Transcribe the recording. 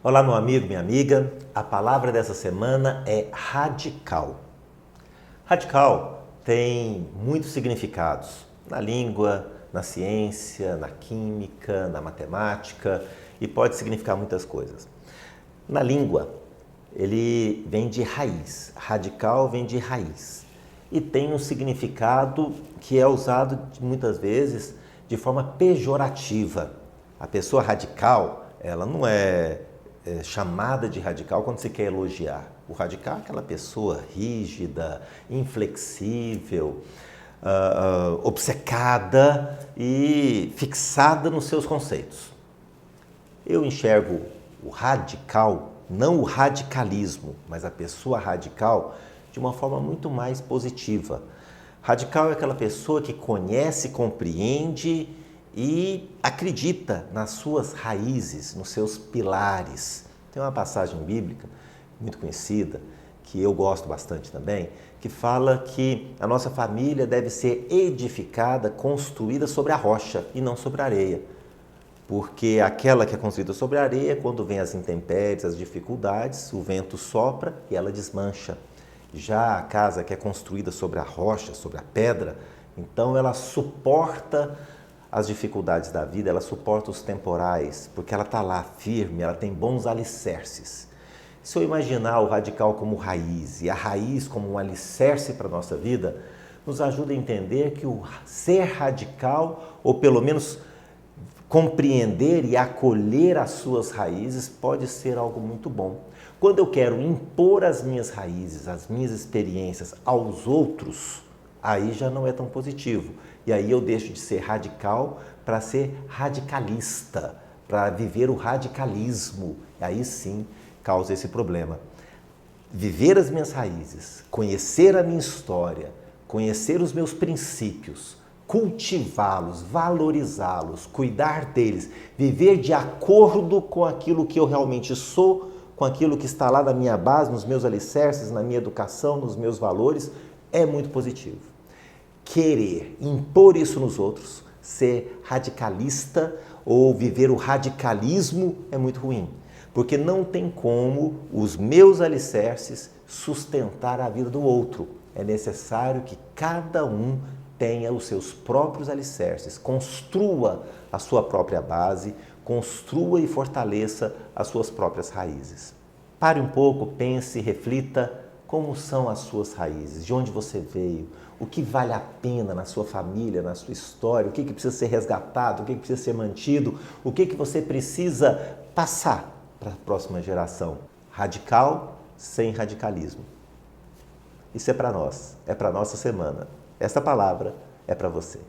Olá, meu amigo, minha amiga. A palavra dessa semana é radical. Radical tem muitos significados na língua, na ciência, na química, na matemática e pode significar muitas coisas. Na língua, ele vem de raiz. Radical vem de raiz e tem um significado que é usado muitas vezes de forma pejorativa. A pessoa radical, ela não é chamada de radical quando se quer elogiar. O radical é aquela pessoa rígida, inflexível, obcecada e fixada nos seus conceitos. Eu enxergo o radical, não o radicalismo, mas a pessoa radical de uma forma muito mais positiva. Radical é aquela pessoa que conhece, compreende e acredita nas suas raízes, nos seus pilares. Tem uma passagem bíblica muito conhecida, que eu gosto bastante também, que fala que a nossa família deve ser edificada, construída sobre a rocha e não sobre a areia. Porque aquela que é construída sobre a areia, quando vem as intempéries, as dificuldades, o vento sopra e ela desmancha. Já a casa que é construída sobre a rocha, sobre a pedra, então ela suporta as dificuldades da vida, ela suporta os temporais, porque ela está lá firme, ela tem bons alicerces. Se eu imaginar o radical como raiz e a raiz como um alicerce para a nossa vida, nos ajuda a entender que o ser radical, ou pelo menos compreender e acolher as suas raízes, pode ser algo muito bom. Quando eu quero impor as minhas raízes, as minhas experiências aos outros, aí já não é tão positivo. E aí eu deixo de ser radical para ser radicalista, para viver o radicalismo. E aí sim causa esse problema. Viver as minhas raízes, conhecer a minha história, conhecer os meus princípios, cultivá-los, valorizá-los, cuidar deles, viver de acordo com aquilo que eu realmente sou, com aquilo que está lá na minha base, nos meus alicerces, na minha educação, nos meus valores, é muito positivo. Querer impor isso nos outros, ser radicalista ou viver o radicalismo é muito ruim, porque não tem como os meus alicerces sustentar a vida do outro. É necessário que cada um tenha os seus próprios alicerces, construa a sua própria base, construa e fortaleça as suas próprias raízes. Pare um pouco, pense, reflita como são as suas raízes, de onde você veio, o que vale a pena na sua família, na sua história, o que precisa ser resgatado, o que precisa ser mantido, o que você precisa passar para a próxima geração. Radical sem radicalismo. Isso é para nós, é para a nossa semana. Esta palavra é para você.